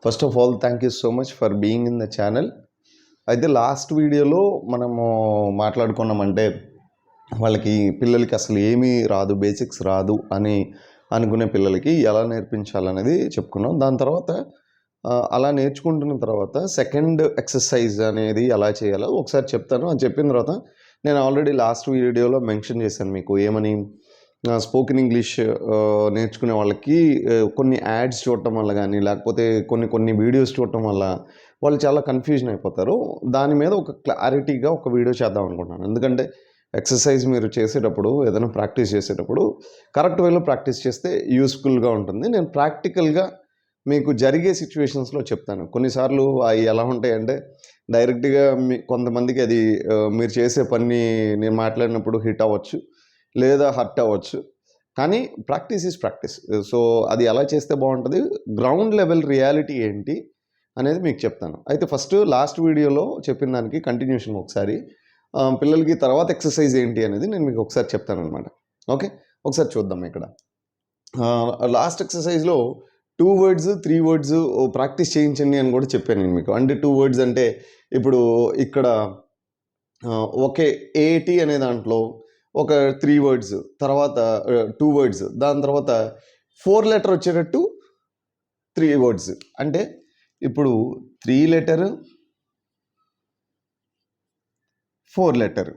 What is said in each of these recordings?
First of all thank you so much for being in the channel. అయితే last వీడియోలో మనము మాట్లాడుకున్నామంటే వాళ్ళకి పిల్లలకి అసలు ఏమీ రాదు, బేసిక్స్ రాదు అని అనుకునే పిల్లలకి ఎలా నేర్పించాలనేది చెప్పుకున్నాం. దాని తర్వాత అలా నేర్చుకుంటున్న తర్వాత సెకండ్ ఎక్సర్సైజ్ అనేది ఎలా చేయాలో ఒకసారి చెప్తాను. అది చెప్పిన తర్వాత నేను ఆల్రెడీ లాస్ట్ వీడియోలో మెన్షన్ చేశాను మీకు ఏమని, స్పోకెన్ ఇంగ్లీష్ నేర్చుకునే వాళ్ళకి కొన్ని యాడ్స్ చూడటం వల్ల కానీ లేకపోతే కొన్ని వీడియోస్ చూడటం వల్ల వాళ్ళు చాలా కన్ఫ్యూజన్ అయిపోతారు. దాని మీద ఒక క్లారిటీగా ఒక వీడియో చేద్దాం అనుకుంటున్నాను. ఎందుకంటే ఎక్సర్సైజ్ మీరు చేసేటప్పుడు ఏదైనా ప్రాక్టీస్ చేసేటప్పుడు కరెక్ట్ వేలో ప్రాక్టీస్ చేస్తే యూస్ఫుల్గా ఉంటుంది. నేను ప్రాక్టికల్గా మీకు జరిగే సిచ్యువేషన్స్లో చెప్తాను. కొన్నిసార్లు అవి ఎలా ఉంటాయంటే డైరెక్ట్గా కొంతమందికి అది మీరు చేసే పని నేను మాట్లాడినప్పుడు హిట్ అవ్వచ్చు లేదా హర్ట్ అవ్వచ్చు. కానీ ప్రాక్టీస్ ఈజ్ ప్రాక్టీస్. సో అది ఎలా చేస్తే బాగుంటుంది, గ్రౌండ్ లెవెల్ రియాలిటీ ఏంటి అనేది మీకు చెప్తాను. అయితే ఫస్ట్ లాస్ట్ వీడియోలో చెప్పిన దానికి కంటిన్యూషన్ ఒకసారి పిల్లలకి తర్వాత ఎక్సర్సైజ్ ఏంటి అనేది నేను మీకు ఒకసారి చెప్తాను అనమాట. ఓకే, ఒకసారి చూద్దాం. ఇక్కడ లాస్ట్ ఎక్సర్సైజ్లో 2 words 3 words ప్రాక్టీస్ చేయించండి అని కూడా చెప్పాను నేను మీకు. అంటే 2 words అంటే ఇప్పుడు ఇక్కడ ఒకే ఏటి అనే దాంట్లో ఒక 3 words, తర్వాత 2 words, దాని తర్వాత 4 letter వచ్చేటట్టు 3 words. అంటే ఇప్పుడు 3 letter 4 letter.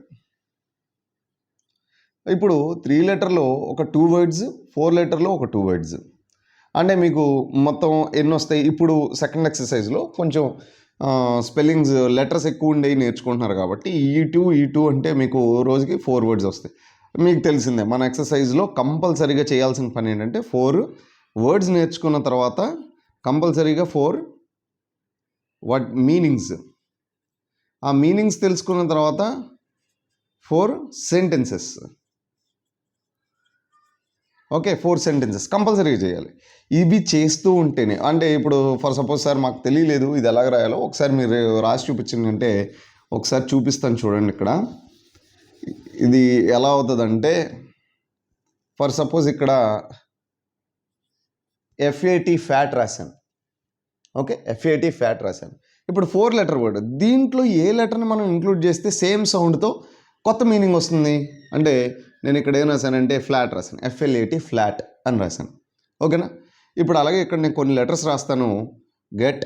ఇప్పుడు 3 letterలో ఒక 2 words, 4 letterలో ఒక 2 words. అంటే మీకు మొత్తం ఎన్ని వస్తాయి? ఇప్పుడు సెకండ్ ఎక్సర్సైజ్లో కొంచెం స్పెల్లింగ్స్ లెటర్స్ ఎక్కువ ఉండేవి నేర్చుకుంటున్నారు కాబట్టి ఈ2 అంటే మీకు రోజుకి 4 words వస్తాయి. మీకు తెలిసిందే మన ఎక్సర్సైజ్లో కంపల్సరీగా చేయాల్సిన పని ఏంటంటే 4 words నేర్చుకున్న తర్వాత కంపల్సరీగా 4 మీనింగ్స్, ఆ మీనింగ్స్ తెలుసుకున్న తర్వాత 4 సెంటెన్సెస్. ఓకే, 4 సెంటెన్సెస్ కంపల్సరీగా చేయాలి. ఇవి చేస్తూ ఉంటేనే, అంటే ఇప్పుడు ఫర్ సపోజ్ సార్ మాకు తెలియలేదు ఇది ఎలాగ రాయాలో ఒకసారి మీరు రాసి చూపించిందంటే ఒకసారి చూపిస్తాను చూడండి. ఇక్కడ ఇది ఎలా అవుతుందంటే ఫర్ సపోజ్ ఇక్కడ FAT ఫ్యాట్ రాశాను. ఓకే, FAT ఫ్యాట్ రాశాను. ఇప్పుడు 4 letter వర్డ్, దీంట్లో ఏ లెటర్ని మనం ఇంక్లూడ్ చేస్తే సేమ్ సౌండ్తో కొత్త మీనింగ్ వస్తుంది. అంటే నేను ఇక్కడ ఏం రాశానంటే ఫ్లాట్ రాశాను, FLAT ఫ్లాట్ అని రాశాను. ఓకేనా? ఇప్పుడు అలాగే ఇక్కడ నేను కొన్ని లెటర్స్ రాస్తాను. గెట్,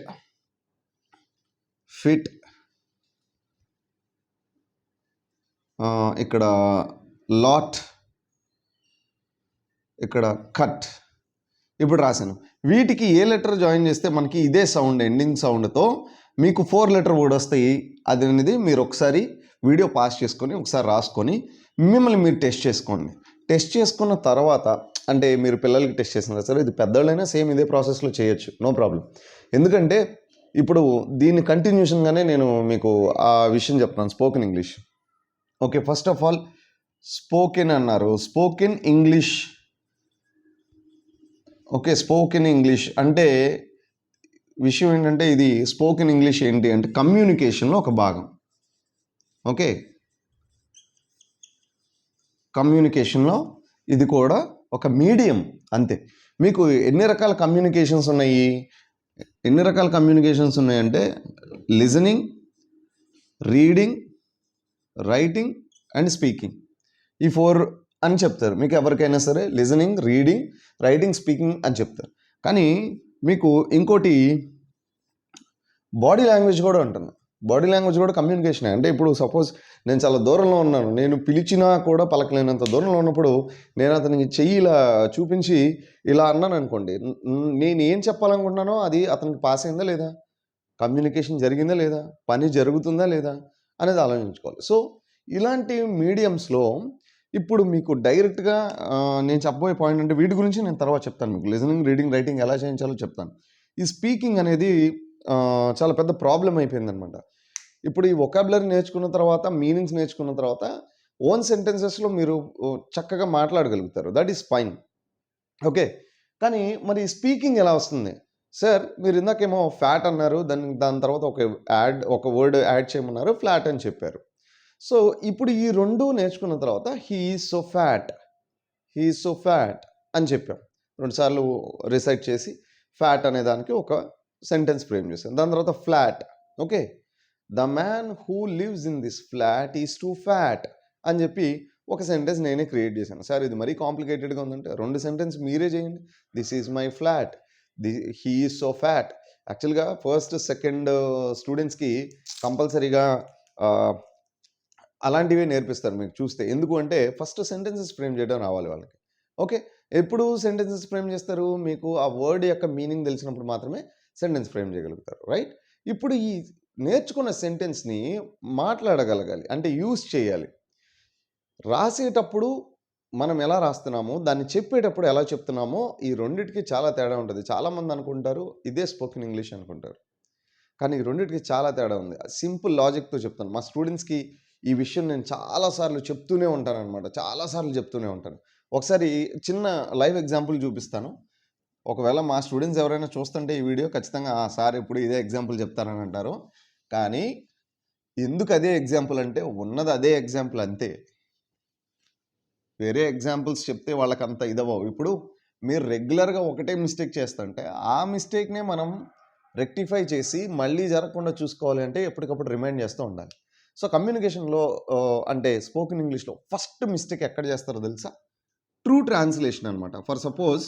ఫిట్, ఇక్కడ లాట్, ఇక్కడ కట్. ఇప్పుడు రాశాను. వీటికి ఏ లెటర్ జాయిన్ చేస్తే మనకి ఇదే సౌండ్, ఎండింగ్ సౌండ్తో మీకు 4 letter వర్డ్ వస్తాయి. అది అనేది మీరు ఒకసారి వీడియో పాస్ చేసుకొని ఒకసారి రాసుకొని మిమ్మల్ని మీరు టెస్ట్ చేసుకోండి. టెస్ట్ చేసుకున్న తర్వాత, అంటే మీరు పిల్లలకి టెస్ట్ చేసిన సరే ఇది పెద్దవాళ్ళైనా సేమ్ ఇదే ప్రాసెస్లో చేయొచ్చు, నో ప్రాబ్లం. ఎందుకంటే ఇప్పుడు దీని కంటిన్యూషన్గానే నేను మీకు ఆ విషయం చెప్తాను. Spoken English. Okay, first of all spoken అన్నారు, spoken English. Okay, spoken English అంటే విషయం ఏంటంటే ఇది స్పోకెన్ ఇంగ్లీష్ ఏంటి అంటే కమ్యూనికేషన్లో ఒక భాగం. ఓకే, కమ్యూనికేషన్లో ఇది కూడా ఒక మీడియం అంతే. మీకు ఎన్ని రకాల కమ్యూనికేషన్స్ ఉన్నాయంటే listening, reading, writing and speaking. ఈ 4 అని చెప్తారు మీకు ఎవరికైనా సరే. లిజనింగ్, రీడింగ్, రైటింగ్, స్పీకింగ్ అని చెప్తారు. కానీ మీకు ఇంకోటి బాడీ లాంగ్వేజ్ కూడా ఉంటుంది. బాడీ లాంగ్వేజ్ కూడా కమ్యూనికేషన్. అంటే ఇప్పుడు సపోజ్ నేను చాలా దూరంలో ఉన్నాను, నేను పిలిచినా కూడా పలకలేనంత దూరంలో ఉన్నప్పుడు నేను అతనికి చెయ్యి ఇలా చూపించి ఇలా అన్నాను అనుకోండి, నేను ఏం చెప్పాలనుకుంటున్నానో అది అతనికి పాస్ అయిందా లేదా, కమ్యూనికేషన్ జరిగిందా లేదా, పని జరుగుతుందా లేదా అనేది ఆలోచించుకోవాలి. సో ఇలాంటి మీడియంస్లో ఇప్పుడు మీకు డైరెక్ట్గా నేను చెప్పబోయే పాయింట్ అంటే వీటి గురించి నేను తర్వాత చెప్తాను మీకు. లిజనింగ్, రీడింగ్, రైటింగ్ ఎలా చేయించాలో చెప్తాను. ఈ స్పీకింగ్ అనేది చాలా పెద్ద ప్రాబ్లం అయిపోయిందనమాట. ఇప్పుడు ఈ వొకాబులరీ నేర్చుకున్న తర్వాత, మీనింగ్స్ నేర్చుకున్న తర్వాత ఓన్ సెంటెన్సెస్లో మీరు చక్కగా మాట్లాడగలుగుతారు, దట్ ఈస్ ఫైన్. ఓకే, కానీ మరి స్పీకింగ్ ఎలా వస్తుంది సార్? మీరు ఇందాకేమో ఫ్యాట్ అన్నారు, దాని తర్వాత ఒక వర్డ్ యాడ్ చేయమన్నారు, ఫ్లాట్ అని చెప్పారు. సో ఇప్పుడు ఈ 2 నేర్చుకున్న తర్వాత హీ ఈజ్ సో ఫ్యాట్ అని చెప్పాం. 2 సార్లు రిసైట్ చేసి ఫ్యాట్ అనే దానికి ఒక సెంటెన్స్ ఫ్రేమ్ చేశాను. దాని తర్వాత flat. Okay, the man who lives in this flat is two fat అని చెప్పి ఒక సెంటెన్స్ నేనే క్రియేట్ చేశాను. సార్ ఇది మరీ కాంప్లికేటెడ్గా ఉందంటే 2 సెంటెన్స్ మీరే చేయండి. This is my flat, he is so fat. యాక్చువల్గా ఫస్ట్ సెకండ్ స్టూడెంట్స్కి కంపల్సరీగా అలాంటివే నేర్పిస్తారు మీకు చూస్తే. ఎందుకు అంటే ఫస్ట్ సెంటెన్సెస్ ఫ్రేమ్ చేయడం రావాలి వాళ్ళకి. ఓకే, ఎప్పుడు సెంటెన్సెస్ ఫ్రేమ్ చేస్తారు? మీకు ఆ వర్డ్ యొక్క మీనింగ్ తెలిసినప్పుడు మాత్రమే సెంటెన్స్ ఫ్రేమ్ చేయగలుగుతారు, రైట్? ఇప్పుడు ఈ నేర్చుకున్న సెంటెన్స్ని మాట్లాడగలగాలి, అంటే యూజ్ చేయాలి. రాసేటప్పుడు మనం ఎలా రాస్తున్నామో, దాన్ని చెప్పేటప్పుడు ఎలా చెప్తున్నామో, ఈ రెండిటికి చాలా తేడా ఉంటుంది. చాలామంది అనుకుంటారు ఇదే స్పోకెన్ ఇంగ్లీష్ అనుకుంటారు, కానీ ఈ రెండిటికి చాలా తేడా ఉంది. సింపుల్ లాజిక్తో చెప్తాను. మా స్టూడెంట్స్కి ఈ విషయం నేను చాలాసార్లు చెప్తూనే ఉంటానన్నమాట. చాలాసార్లు చెప్తూనే ఉంటాను. ఒకసారి చిన్న లైవ్ ఎగ్జాంపుల్ చూపిస్తాను. ఒకవేళ మా స్టూడెంట్స్ ఎవరైనా చూస్తుంటే ఈ వీడియో ఖచ్చితంగా సార్ ఎప్పుడు ఇదే ఎగ్జాంపుల్ చెప్తారని అంటారు. కానీ ఎందుకు అదే ఎగ్జాంపుల్ అంటే ఉన్నది అదే ఎగ్జాంపుల్ అంతే. వేరే ఎగ్జాంపుల్స్ చెప్తే వాళ్ళకి అంత ఇదవ్వవు. ఇప్పుడు మీరు రెగ్యులర్గా ఒకటే మిస్టేక్ చేస్తుంటే ఆ మిస్టేక్నే మనం రెక్టిఫై చేసి మళ్ళీ జరగకుండా చూసుకోవాలి అంటే ఎప్పటికప్పుడు రిమైండ్ చేస్తూ ఉండాలి. సో కమ్యూనికేషన్లో అంటే స్పోకెన్ ఇంగ్లీష్లో ఫస్ట్ మిస్టేక్ ఎక్కడ చేస్తారో తెలుసా? ట్రూ ట్రాన్స్లేషన్ అనమాట. ఫర్ సపోజ్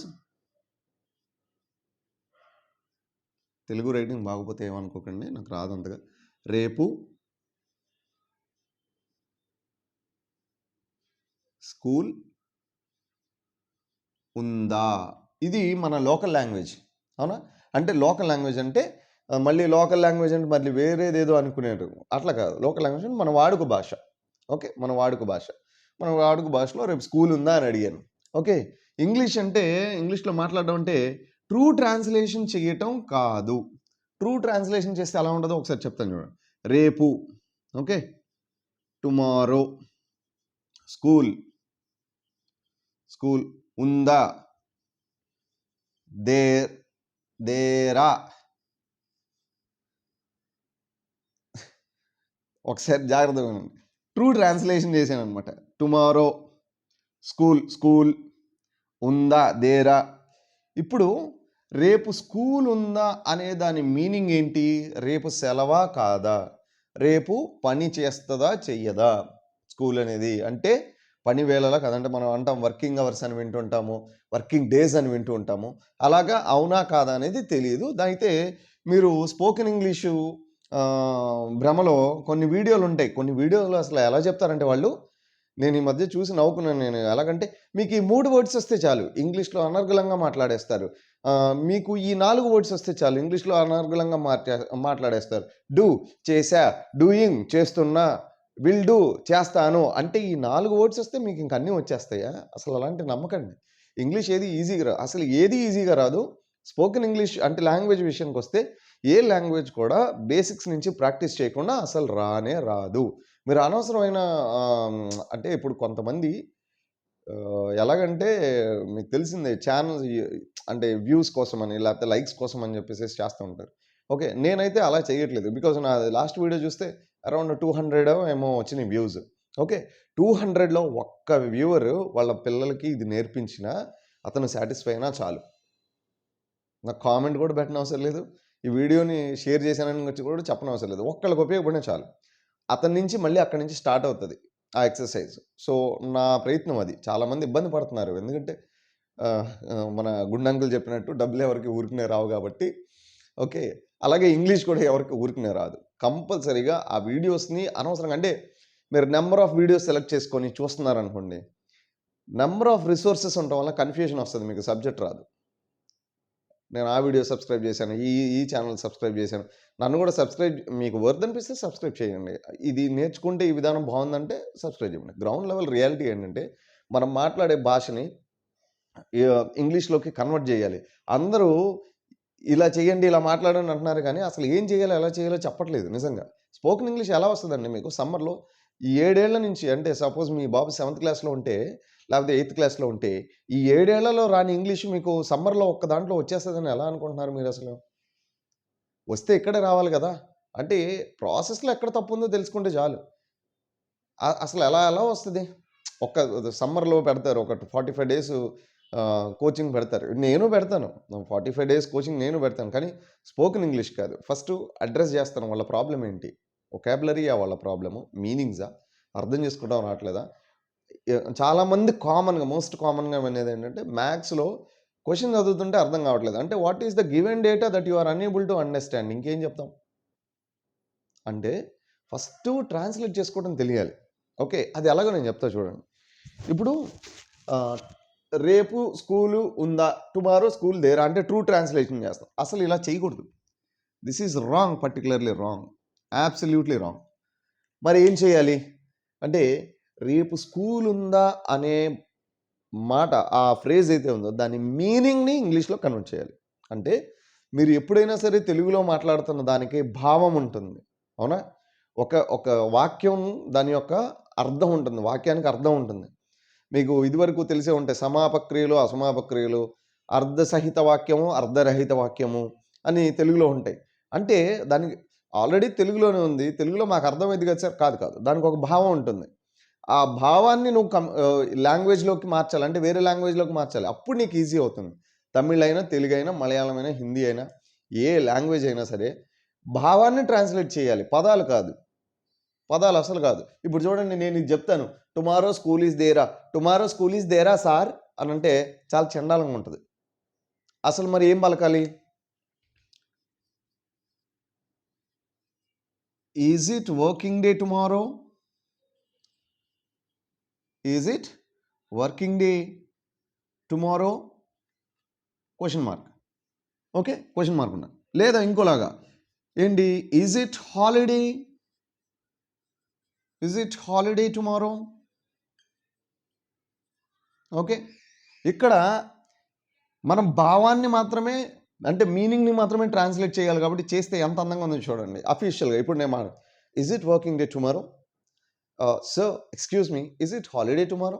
తెలుగు రైటింగ్ బాగపోతే ఏమనుకోకండి, నాకు రాదు అంతగా. రేపు స్కూల్ ఉందా, ఇది మన లోకల్ లాంగ్వేజ్, అవునా? అంటే లోకల్ లాంగ్వేజ్ అంటే మళ్ళీ లోకల్ లాంగ్వేజ్ అంటే మళ్ళీ వేరేదేదో అనుకునేరు, అట్లా కాదు. లోకల్ లాంగ్వేజ్ అంటే మన వాడుక భాష. ఓకే, మన వాడుక భాష. మన వాడుక భాషలో రేపు స్కూల్ ఉందా అని అడిగాను. ఓకే, ఇంగ్లీష్ అంటే ఇంగ్లీష్లో మాట్లాడడం అంటే ట్రూ ట్రాన్స్లేషన్ చేయటం కాదు. ట్రూ ట్రాన్స్లేషన్ చేస్తే ఎలా ఉంటుందో ఒకసారి చెప్తాను చూడండి. రేపు, ఓకే, టుమారో, స్కూల్, స్కూల్ ఉందా, దేరా. ఒకసారి జాగ్రత్తగా వినండి. ట్రూ ట్రాన్స్లేషన్ చేశాను అనమాట. టుమారో, స్కూల్, స్కూల్ ఉందా, దేరా. ఇప్పుడు రేపు స్కూల్ ఉందా అనే దాని మీనింగ్ ఏంటి? రేపు సెలవా కాదా, రేపు పని చేస్తుందా చెయ్యదా. స్కూల్ అనేది అంటే పని వేళలా కదంటే మనం అంటాం వర్కింగ్ అవర్స్ అని వింటుంటాము, వర్కింగ్ డేస్ అని వింటూ ఉంటాము. అలాగా అవునా కాదా అనేది తెలియదు. అయితే మీరు స్పోకెన్ ఇంగ్లీషు భ్రమలో కొన్ని వీడియోలు ఉంటాయి. కొన్ని వీడియోలు అసలు ఎలా చెప్తారంటే వాళ్ళు, నేను ఈ మధ్య చూసి నవ్వుకున్నాను. నేను ఎలాగంటే మీకు ఈ 3 వర్డ్స్ వస్తే చాలు ఇంగ్లీష్లో అనర్గళంగా మాట్లాడేస్తారు. మీకు ఈ 4 వర్డ్స్ వస్తే చాలు ఇంగ్లీష్లో అనర్గళంగా మాట్లాడేస్తారు. డూ చేశా, డూయింగ్ చేస్తున్నా, విల్ డూ చేస్తాను. అంటే ఈ 4 వర్డ్స్ వస్తే మీకు ఇంక అన్నీ వచ్చేస్తాయా? అసలు అలాంటి నమ్మకండి. ఇంగ్లీష్ ఏది ఈజీగా రాదు, అసలు ఏది ఈజీగా రాదు. స్పోకెన్ ఇంగ్లీష్ అంటే లాంగ్వేజ్ విషయానికి వస్తే ఏ లాంగ్వేజ్ కూడా బేసిక్స్ నుంచి ప్రాక్టీస్ చేయకుండా అసలు రానే రాదు. మీరు అనవసరమైన అంటే ఇప్పుడు కొంతమంది ఎలాగంటే మీకు తెలిసిందే ఛానల్స్ అంటే వ్యూస్ కోసమని లేకపోతే లైక్స్ కోసం అని చెప్పేసి చేస్తూ ఉంటారు. ఓకే, నేనైతే అలా చేయట్లేదు. బికాజ్ నా లాస్ట్ వీడియో చూస్తే అరౌండ్ 200 ఏమో వచ్చినాయి వ్యూస్. ఓకే, 200లో ఒక్క వ్యూవర్ వాళ్ళ పిల్లలకి ఇది నేర్పించినా అతను సాటిస్ఫై అయినా చాలు. నాకు కామెంట్ కూడా పెట్టిన అవసరం లేదు, ఈ వీడియోని షేర్ చేశానని వచ్చి కూడా చెప్పనవసరం లేదు. ఒక్కళ్ళకి ఉపయోగపడినా చాలు. అతని నుంచి మళ్ళీ అక్కడి నుంచి స్టార్ట్ అవుతుంది ఆ ఎక్సర్సైజ్. సో నా ప్రయత్నం అది. చాలామంది ఇబ్బంది పడుతున్నారు, ఎందుకంటే మన గుండంకులు చెప్పినట్టు డబ్బులు ఎవరికి ఊరికనే రావు కాబట్టి. ఓకే, అలాగే ఇంగ్లీష్ కూడా ఎవరికి ఊరికనే రాదు. కంపల్సరీగా ఆ వీడియోస్ని అనవసరంగా అంటే మీరు నెంబర్ ఆఫ్ వీడియోస్ సెలెక్ట్ చేసుకొని చూస్తున్నారనుకోండి, నెంబర్ ఆఫ్ రిసోర్సెస్ ఉండటం వల్ల కన్ఫ్యూజన్ వస్తుంది, మీకు సబ్జెక్ట్ రాదు. నేను ఆ వీడియో సబ్స్క్రైబ్ చేశాను, ఈ ఛానల్ సబ్స్క్రైబ్ చేశాను. నన్ను కూడా సబ్స్క్రైబ్, మీకు వర్త్ అనిపిస్తే సబ్స్క్రైబ్ చేయండి. ఇది నేర్చుకుంటే ఈ విధానం బాగుందంటే సబ్స్క్రైబ్ చేయండి. గ్రౌండ్ లెవెల్ రియాలిటీ ఏంటంటే మనం మాట్లాడే భాషని ఇంగ్లీష్లోకి కన్వర్ట్ చేయాలి. అందరూ ఇలా చేయండి, ఇలా మాట్లాడండి అంటున్నారు, కానీ అసలు ఏం చేయాలో ఎలా చేయాలో చెప్పట్లేదు. నిజంగా స్పోకెన్ ఇంగ్లీష్ ఎలా వస్తుందండి మీకు సమ్మర్లో? ఈ 7 ఏళ్ల నుంచి, అంటే సపోజ్ మీ బాబు 7th క్లాస్లో ఉంటే లేకపోతే 8th క్లాస్లో ఉంటే, ఈ 7 ఏళ్లలో రాని ఇంగ్లీష్ మీకు సమ్మర్లో ఒక్క దాంట్లో వచ్చేస్తుందని ఎలా అనుకుంటున్నారు మీరు? అసలు వస్తే ఇక్కడే రావాలి కదా. అంటే ప్రాసెస్లో ఎక్కడ తప్పు ఉందో తెలుసుకుంటే చాలు. అసలు ఎలా ఎలా వస్తుంది? ఒక్క సమ్మర్లో పెడతారు, ఒక 45 డేస్ కోచింగ్ పెడతారు. నేను పెడతాను. 45 డేస్ కోచింగ్ నేను పెడతాను. కానీ స్పోకెన్ ఇంగ్లీష్ కాదు. ఫస్ట్ అడ్రెస్ చేస్తాను వాళ్ళ ప్రాబ్లమ్ ఏంటి? వొకాబులరీయా వాళ్ళ ప్రాబ్లము? మీనింగ్సా? అర్థం చేసుకోవడం రావట్లేదా? చాలామంది మోస్ట్ కామన్‌గా వినేదేంటంటే మ్యాథ్స్‌లో క్వెషన్ చదువుతుంటే అర్థం కావట్లేదు. అంటే what is the given data that you are unable to understand. ఇంకేం చెప్తాం? అంటే ఫస్టు ట్రాన్స్‌లేట్ చేసుకోవడం తెలియాలి. ఓకే. అది ఎలాగో నేను చెప్తా చూడండి. ఇప్పుడు రేపు స్కూలు ఉందా? టుమారో స్కూల్ దేరా? అంటే ట్రూ ట్రాన్స్‌లేషన్ చేస్తాం. అసలు ఇలా చేయకూడదు. This is wrong, particularly wrong. Absolutely wrong. మరి ఏం చేయాలి? అంటే రేపు స్కూల్ ఉందా అనే మాట, ఆ ఫ్రేజ్ అయితే ఉందో దాని మీనింగ్‌ని ఇంగ్లీష్‌లో కన్వర్ట్ చేయాలి. అంటే మీరు ఎప్పుడైనా సరే తెలుగులో మాట్లాడుతున్న దానికి భావం ఉంటుంది. అవునా? ఒక వాక్యం దాని యొక్క అర్థం ఉంటుంది. వాక్యానికి అర్థం ఉంటుంది. మీకు ఇదివరకు తెలిసే ఉంటాయి సమాపక్రియలు, అసమాపక్రియలు, అర్ధసహిత వాక్యము, అర్ధరహిత వాక్యము అని తెలుగులో ఉంటాయి. అంటే దానికి ఆల్రెడీ తెలుగులోనే ఉంది. తెలుగులో మాకు అర్థమైంది కదా సార్, కాదు కాదు. దానికి ఒక భావం ఉంటుంది. ఆ భావాన్ని నువ్వు లాంగ్వేజ్‌లోకి మార్చాలి. అంటే వేరే లాంగ్వేజ్‌లోకి మార్చాలి. అప్పుడు నీకు ఈజీ అవుతుంది. తమిళ్ అయినా, తెలుగైనా, మలయాళం అయినా, హిందీ అయినా, ఏ లాంగ్వేజ్ అయినా సరే భావాన్ని ట్రాన్స్‌లేట్ చేయాలి. పదాలు కాదు. పదాలు అసలు కాదు. ఇప్పుడు చూడండి, నేను ఇది చెప్తాను. టుమారో స్కూల్ ఈజ్ దేరా? టుమారో స్కూల్ ఈజ్ దేరా సార్ అనంటే చాలా చండాలంగా ఉంటది. అసలు మరి ఏం పలకాలి? Is it working day tomorrow? Is it working day tomorrow? Question mark. Okay. Question mark ఉన్న. లేదా ఇంకోలాగా ఏంటి? Is it holiday? Is it holiday tomorrow? Okay. ఇక్కడ మనం భావాన్ని మాత్రమే, అంటే మీనింగ్‌ని మాత్రమే ట్రాన్స్‌లేట్ చేయాలి కాబట్టి చేస్తే ఎంత అందంగా ఉందో చూడండి. అఫీషియల్‌గా ఇప్పుడు నేను is it working day tomorrow? Sir excuse me, is it holiday tomorrow?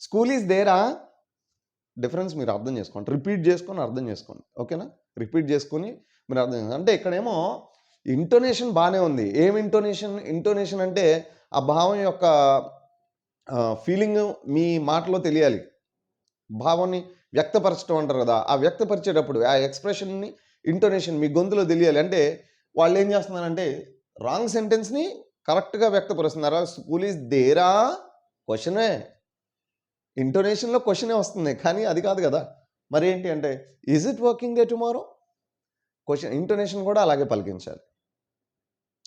School is దేరా? డిఫరెన్స్ మీరు అర్థం చేసుకోండి. రిపీట్ చేసుకొని అర్థం చేసుకోండి. ఓకేనా? రిపీట్ చేసుకొని మీరు అర్థం చేసుకోండి. అంటే ఇక్కడేమో ఇంటోనేషన్ బాగానే ఉంది. ఏం ఇంటోనేషన్? ఇంటోనేషన్ అంటే ఆ భావం యొక్క ఫీలింగ్ మీ మాటలో తెలియాలి. భావాన్ని వ్యక్తపరచడం అంటారు కదా! ఆ వ్యక్తపరిచేటప్పుడు ఆ ఎక్స్‌ప్రెషన్‌ని, ఇంటోనేషన్ మీ గొంతులో తెలియాలి. అంటే వాళ్ళు ఏం చేస్తున్నారంటే రాంగ్ సెంటెన్స్‌ని కరెక్ట్‌గా వ్యక్తపరుస్తున్నారు. School is దేరా? క్వెషనే. ఇంటోనేషన్‌లో క్వెషనే వస్తుంది. కానీ అది కాదు కదా! మరేంటి అంటే is it working day tomorrow? Question intonation కూడా అలాగే పలికించాలి.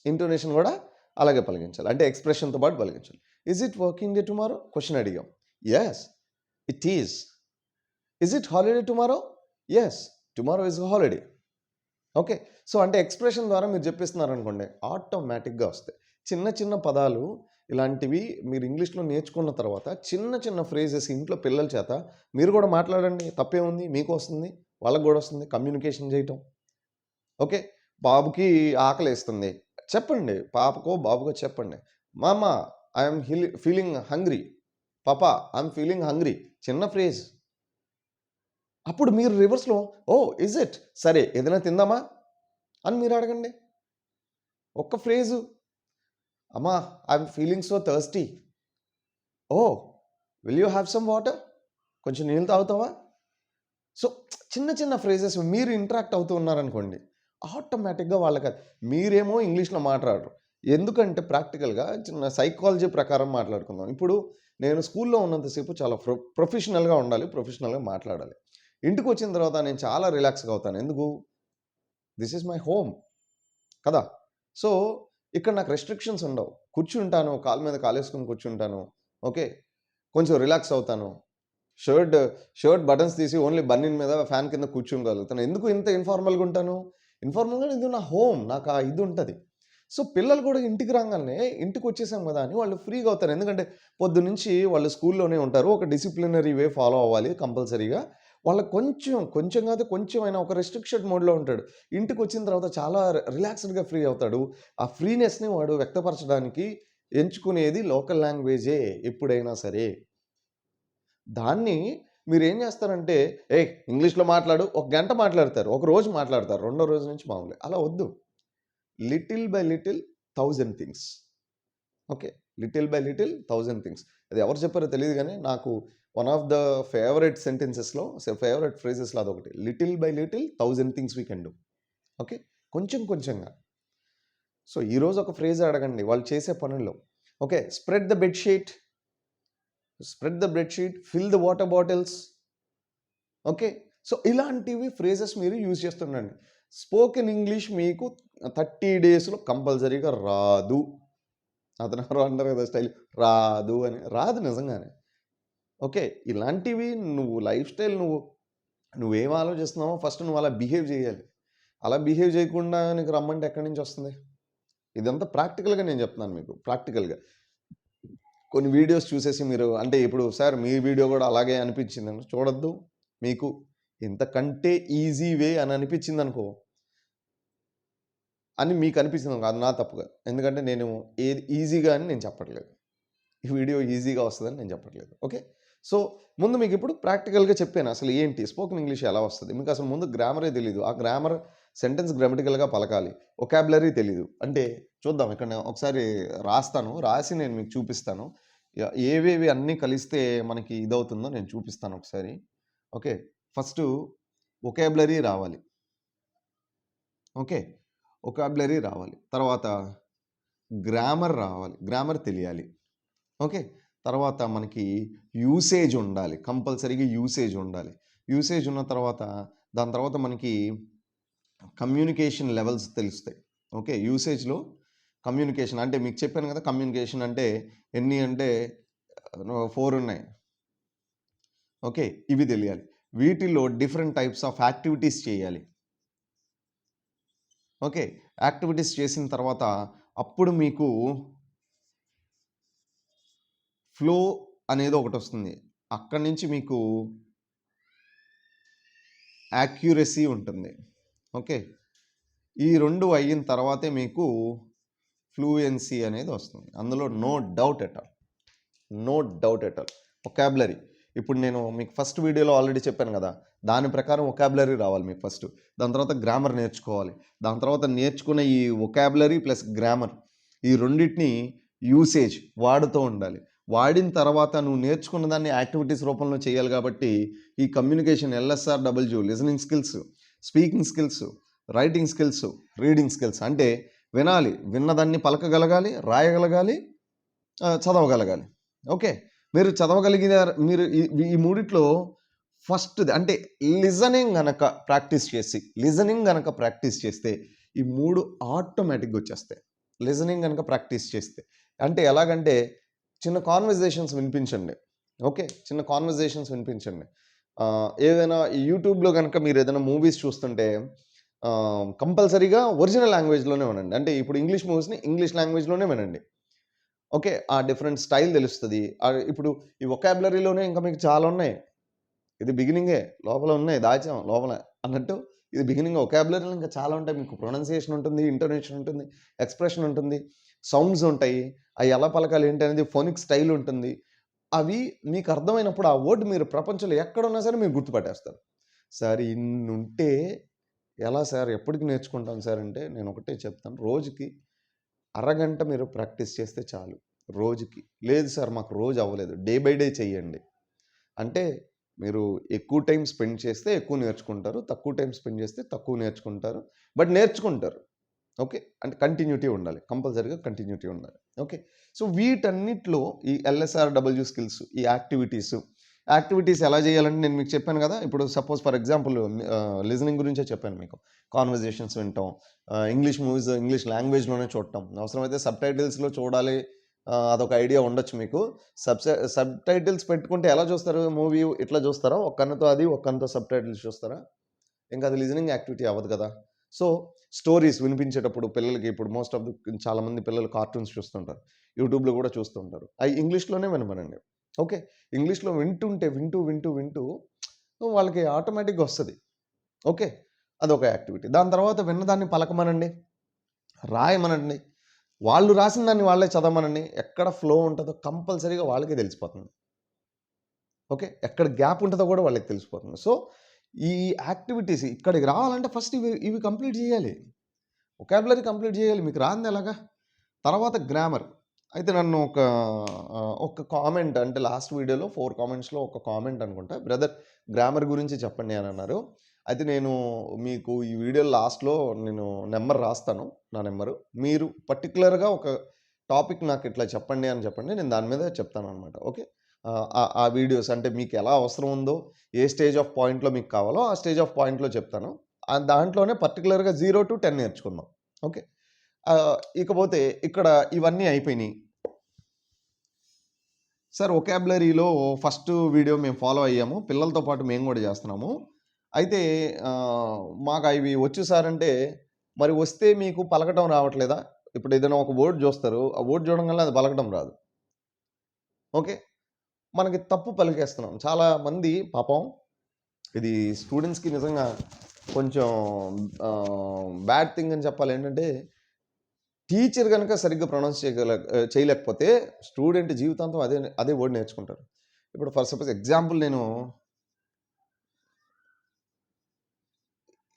ఇంటోనేషన్ కూడా అలాగే పలికించాలి. అంటే ఎక్స్‌ప్రెషన్‌తో పాటు పలికించాలి. Is it working day tomorrow? Question అడిగాం. Yes it is. Is it holiday tomorrow? Yes tomorrow is holiday. Okay. So అంటే ఎక్స్‌ప్రెషన్ ద్వారా మీరు చెప్పిస్తున్నారనుకోండి, ఆటోమేటిక్‌గా వస్తాయి. చిన్న చిన్న పదాలు ఇలాంటివి మీరు ఇంగ్లీష్‌లో నేర్చుకున్న తర్వాత చిన్న చిన్న ఫ్రేజెస్ ఇంట్లో పిల్లల చేత మీరు కూడా మాట్లాడండి. తప్పేముంది? మీకు వస్తుంది, వాళ్ళకి కూడా వస్తుంది కమ్యూనికేషన్ చేయటం. ఓకే. బాబుకి ఆకలేస్తుంది. చెప్పండి. పాపకో, బాబుకో చెప్పండి. మామ ఐ యామ్ ఫీలింగ్ హంగ్రీ. పాపా ఐ యామ్ ఫీలింగ్ హంగ్రీ. చిన్న ఫ్రేజ్. అప్పుడు మీరు రివర్స్‌లో ఓహ్! Is it? సరే ఏదైనా తిందామా? అని మీరు అడగండి. ఒక్క ఫ్రేజు. అమ్మా I am feeling so thirsty. Oh! Will you have some water? కొంచెం నీళ్ళు తాగుతావా? సో చిన్న చిన్న ఫ్రేజెస్ మీరు ఇంటరాక్ట్ అవుతూ ఉన్నారనుకోండి, ఆటోమేటిక్‌గా వాళ్ళకి మీరేమో ఇంగ్లీష్‌లో మాట్లాడరు. ఎందుకంటే ప్రాక్టికల్‌గా చిన్న సైకాలజీ ప్రకారం మాట్లాడుకుందాం. ఇప్పుడు నేను స్కూల్‌లో ఉన్నంత సేపు చాలా ప్రొఫెషనల్‌గా ఉండాలి. ప్రొఫెషనల్‌గా మాట్లాడాలి. ఇంటికొచ్చిన తర్వాత నేను చాలా రిలాక్స్‌గా అవుతాను. ఎందుకు? దిస్ ఈజ్ మై హోమ్ కదా! సో, ఇక్కడ నాకు రెస్ట్రిక్షన్స్ ఉండవు. కూర్చుంటాను. కాలు మీద కాలేసుకొని కూర్చుంటాను. ఓకే. కొంచెం రిలాక్స్ అవుతాను. షర్ట్ షర్ట్ బటన్స్ తీసి ఓన్లీ బన్నీన్ మీద ఫ్యాన్ కింద కూర్చోగలుగుతాను. ఎందుకు ఇంత ఇన్ఫార్మల్‌గా ఉంటాను? ఇన్ఫార్మల్‌గా ఇది నా హోమ్. నాకు ఆ ఇది ఉంటది. సో, పిల్లలు కూడా ఇంటికి రాంగాల్నే ఇంటికొచ్చేసాం కదా అని వాళ్ళు ఫ్రీగా అవుతారు. ఎందుకంటే పొద్దున్నుంచి వాళ్ళు స్కూల్లోనే ఉంటారు. ఒక డిసిప్లినరీ వే ఫాలో అవ్వాలి కంపల్సరీగా. వాళ్ళకి కొంచెం కాదు కొంచెమైనా ఒక రెస్ట్రిక్షన్ మోడ్‌లో ఉంటాడు. ఇంటికొచ్చిన తర్వాత చాలా రిలాక్స్‌డ్‌గా ఫ్రీ అవుతాడు. ఆ ఫ్రీనెస్‌ని వాడు వ్యక్తపరచడానికి ఎంచుకునేది లోకల్ లాంగ్వేజే ఎప్పుడైనా సరే. దాన్ని మీరేం చేస్తారంటే, "ఏయ్! ఇంగ్లీష్‌లో మాట్లాడు." ఒక గంట మాట్లాడతారు. ఒక రోజు మాట్లాడతారు. రెండో రోజు నుంచి మామూలే. అలా వద్దు. Little by little 1000 things. Okay. Little by little 1000 things. అది ఎవరు చెప్పారో తెలీదు గానీ, నాకు వన్ ఆఫ్ ద ఫేవరెట్ సెంటెన్సెస్లో ఫేవరెట్ ఫ్రేజెస్లో అదొకటి. Little by little 1000 things we can do. Okay, కొంచెం కొంచెంగా. సో ఈరోజు ఒక ఫ్రేజ్ అడగండి వాళ్ళు చేసే పనుల్లో. Okay, spread the bedsheet, fill the water bottles. Okay, so ఇలాంటివి ఫ్రేజెస్ మీరు యూజ్ చేస్తుండండి. స్పోకెన్ ఇంగ్లీష్ మీకు 30 డేస్లో కంపల్సరీగా రాదు. అతను ఎవరో అంటారు కదా స్టైల్, రాదు అని. రాదు నిజంగానే. ఓకే, ఇలాంటివి నువ్వు లైఫ్ స్టైల్ నువ్వేం ఆలోచిస్తున్నావో ఫస్ట్ నువ్వు అలా బిహేవ్ చేయాలి. అలా బిహేవ్ చేయకుండా నీకు రమ్మంటే ఎక్కడి నుంచి వస్తుంది? ఇదంతా ప్రాక్టికల్గా నేను చెప్తున్నాను మీకు. ప్రాక్టికల్గా కొన్ని వీడియోస్ చూసేసి మీరు అంటే ఇప్పుడు సార్ మీ వీడియో కూడా అలాగే అనిపించింది చూడొద్దు. మీకు ఇంతకంటే ఈజీ వే అని అనిపించింది అనుకో అని మీకు అనిపించింది అనుకో, అది నా తప్పుగా. ఎందుకంటే నేను ఏది ఈజీగా అని నేను చెప్పట్లేదు. ఈ వీడియో ఈజీగా వస్తుందని నేను చెప్పట్లేదు. ఓకే, సో ముందు మీకు ఇప్పుడు ప్రాక్టికల్గా చెప్పాను అసలు ఏంటి స్పోకెన్ ఇంగ్లీష్ ఎలా వస్తుంది. మీకు అసలు ముందు గ్రామరే తెలీదు. ఆ గ్రామర్ సెంటెన్స్ గ్రామటికల్గా పలకాలి. ఒకాబులరీ తెలీదు అంటే చూద్దాం. ఇక్కడ నేను ఒకసారి రాసి నేను మీకు చూపిస్తాను. ఏవేవి అన్నీ కలిస్తే మనకి ఇదవుతుందో నేను చూపిస్తాను ఒకసారి. ఓకే, ఫస్ట్ ఒకాబులరీ రావాలి. ఓకే, ఒకాబులరీ రావాలి. తర్వాత గ్రామర్ రావాలి, గ్రామర్ తెలియాలి. ఓకే, తర్వాత మనకి యూసేజ్ ఉండాలి, కంపల్సరీగా యూసేజ్ ఉండాలి. యూసేజ్ ఉన్న తర్వాత దాని తర్వాత మనకి కమ్యూనికేషన్ లెవెల్స్ తెలుస్తాయి. ఓకే, యూసేజ్లో కమ్యూనికేషన్ అంటే మీకు చెప్పాను కదా, కమ్యూనికేషన్ అంటే ఎన్ని అంటే 4 ఉన్నాయి. ఓకే, ఇవి తెలియాలి. వీటిల్లో డిఫరెంట్ టైప్స్ ఆఫ్ యాక్టివిటీస్ చేయాలి. ఓకే, యాక్టివిటీస్ చేసిన తర్వాత అప్పుడు మీకు ఫ్లో అనేది ఒకటి వస్తుంది. అక్కడి నుంచి మీకు యాక్యురసీ ఉంటుంది. ఓకే, ఈ 2 అయిన తర్వాతే మీకు ఫ్లూయెన్సీ అనేది వస్తుంది. అందులో no doubt at all. Vocabulary ఇప్పుడు నేను మీకు ఫస్ట్ వీడియోలో ఆల్రెడీ చెప్పాను కదా, దాని ప్రకారం ఒకాబులరీ రావాలి మీకు ఫస్ట్. దాని తర్వాత గ్రామర్ నేర్చుకోవాలి. దాని తర్వాత నేర్చుకున్న ఈ ఒకాబులరీ ప్లస్ గ్రామర్ ఈ రెండింటిని యూసేజ్ వాడుతూ ఉండాలి. వాడిన తర్వాత నువ్వు నేర్చుకున్న దాన్ని యాక్టివిటీస్ రూపంలో చేయాలి. కాబట్టి ఈ communication LSRW listening skills, speaking skills, writing skills, reading skills అంటే వినాలి, విన్నదాన్ని పలకగలగాలి, రాయగలగాలి, చదవగలగాలి. ఓకే, మీరు చదవగలిగిన మీరు ఈ మూడిట్లో ఫస్ట్ అంటే లిజనింగ్ గనక ప్రాక్టీస్ చేస్తే ఈ 3 ఆటోమేటిక్గా వచ్చేస్తాయి. లిజనింగ్ కనుక ప్రాక్టీస్ చేస్తే అంటే ఎలాగంటే చిన్న కాన్వర్జేషన్స్ వినిపించండి. ఓకే, చిన్న కాన్వర్జేషన్స్ వినిపించండి. ఏదైనా యూట్యూబ్లో కనుక మీరు ఏదైనా మూవీస్ చూస్తుంటే కంపల్సరీగా ఒరిజినల్ లాంగ్వేజ్లోనే వినండి. అంటే ఇప్పుడు ఇంగ్లీష్ మూవీస్ని ఇంగ్లీష్ లాంగ్వేజ్లోనే వినండి. ఓకే, ఆ డిఫరెంట్ స్టైల్ తెలుస్తుంది. ఇప్పుడు ఈ ఒకాబులరీలోనే ఇంకా మీకు చాలా ఉన్నాయి. ఇది బిగినింగే, లోపల ఉన్నాయి దాచాం లోపల అన్నట్టు. ఇది బిగినింగ్. ఒకాబులరీలో ఇంకా చాలా ఉంటాయి. మీకు ప్రొనౌన్సియేషన్ ఉంటుంది, ఇంటోనేషన్ ఉంటుంది, ఎక్స్ప్రెషన్ ఉంటుంది, సౌండ్స్ ఉంటాయి. అవి ఎలా పలకాలి ఏంటి అనేది ఫోనిక్ స్టైల్ ఉంటుంది. అవి మీకు అర్థమైనప్పుడు ఆ వర్డ్ మీరు ప్రపంచంలో ఎక్కడున్నా సరే మీరు గుర్తుపట్టేస్తారు. సార్ ఇన్ని ఉంటే ఎలా సార్ ఎప్పటికి నేర్చుకుంటాం సార్ అంటే నేను ఒకటే చెప్తాను, రోజుకి అరగంట మీరు ప్రాక్టీస్ చేస్తే చాలు. రోజుకి. లేదు సార్ మాకు రోజు అవ్వలేదు, డే బై డే చెయ్యండి అంటే మీరు ఎక్కువ టైం స్పెండ్ చేస్తే ఎక్కువ నేర్చుకుంటారు, తక్కువ టైం స్పెండ్ చేస్తే తక్కువ నేర్చుకుంటారు. బట్ నేర్చుకుంటారు. ఓకే, అంటే కంటిన్యూటీ ఉండాలి, కంపల్సరీగా కంటిన్యూటీ ఉండాలి. ఓకే, సో వీటన్నిటిలో ఈ LSRW స్కిల్స్, ఈ యాక్టివిటీస్ ఎలా చేయాలంటే నేను మీకు చెప్పాను కదా. ఇప్పుడు సపోజ్ ఫర్ ఎగ్జాంపుల్ లిజనింగ్ గురించే చెప్పాను మీకు. కాన్వర్జేషన్స్ వింటాం, ఇంగ్లీష్ మూవీస్ ఇంగ్లీష్ లాంగ్వేజ్లోనే చూడటం, అవసరమైతే సబ్ టైటిల్స్లో చూడాలి. అదొక ఐడియా ఉండొచ్చు మీకు. సబ్ టైటిల్స్ పెట్టుకుంటే ఎలా చూస్తారు మూవీ? ఇట్లా చూస్తారా? ఒక కన్నుతో అది, ఒక కన్నుతో సబ్ టైటిల్స్ చూస్తారా? ఇంకా అది లిజనింగ్ యాక్టివిటీ అవ్వదు కదా. సో స్టోరీస్ వినిపించేటప్పుడు పిల్లలకి ఇప్పుడు మోస్ట్ ఆఫ్ చాలామంది పిల్లలు కార్టూన్స్ చూస్తుంటారు, యూట్యూబ్లో కూడా చూస్తుంటారు. అవి ఇంగ్లీష్లోనే వినమనండి. ఓకే, ఇంగ్లీష్లో వింటూ వాళ్ళకి ఆటోమేటిక్గా వస్తుంది. ఓకే, అదొక యాక్టివిటీ. దాని తర్వాత విన్నదాన్ని పలకమనండి, రాయమనండి, వాళ్ళు రాసిన దాన్ని వాళ్ళే చదవమనండి. ఎక్కడ ఫ్లో ఉంటుందో కంపల్సరీగా వాళ్ళకే తెలిసిపోతుంది. ఓకే, ఎక్కడ గ్యాప్ ఉంటుందో కూడా వాళ్ళకి తెలిసిపోతుంది. సో ఈ యాక్టివిటీస్ ఇక్కడికి రావాలంటే ఫస్ట్ ఇవి కంప్లీట్ చేయాలి. ఒకాబులరీ కంప్లీట్ చేయాలి. మీకు రాంది ఎలాగా? తర్వాత గ్రామర్. అయితే నన్ను ఒక కామెంట్ అంటే లాస్ట్ వీడియోలో 4 కామెంట్స్‌లో ఒక కామెంట్ అనుకుంటా. బ్రదర్ గ్రామర్ గురించి చెప్పండి అని అన్నారు. అయితే నేను మీకు ఈ వీడియో లాస్ట్‌లో నేను నంబర్ రాస్తాను. నా నంబరు. మీరు పర్టిక్యులర్‌గా ఒక టాపిక్ నాకు ఇట్లా చెప్పండి అని చెప్పండి. నేను దాని మీద చెప్తాననమాట. ఓకే. ఆ వీడియోస్ అంటే మీకు ఎలా అవసరం ఉందో, ఏ స్టేజ్ ఆఫ్ పాయింట్‌లో మీకు కావాలో ఆ స్టేజ్ ఆఫ్ పాయింట్‌లో చెప్తాను. దాంట్లోనే పర్టిక్యులర్‌గా 0-10 నేర్చుకుందాం. ఓకే. ఇకపోతే ఇక్కడ ఇవన్నీ అయిపోయినాయి. సార్ వొకాబులరీలో ఫస్ట్ వీడియో మేము ఫాలో అయ్యాము. పిల్లలతో పాటు మేము కూడా చేస్తున్నాము. అయితే మాకు అవి వచ్చు సార్ అంటే, మరి వస్తే మీకు పలకటం రావట్లేదా? ఇప్పుడు ఏదైనా ఒక వర్డ్ చూస్తారు. ఆ వర్డ్ చూడంగానే అది పలకటం రాదు. ఓకే. మనకి తప్పు పలికేస్తున్నాం. చాలా మంది పాపం ఇది స్టూడెంట్స్‌కి నిజంగా కొంచెం బ్యాడ్ థింగ్ అని చెప్పాలి. ఏంటంటే టీచర్ గనక సరిగ్గా ప్రొనౌన్స్ చేయలేకపోతే స్టూడెంట్ జీవితాంతం అదే వర్డ్ నేర్చుకుంటారు. ఇప్పుడు ఫర్ సపోజ్ ఎగ్జాంపుల్ నేను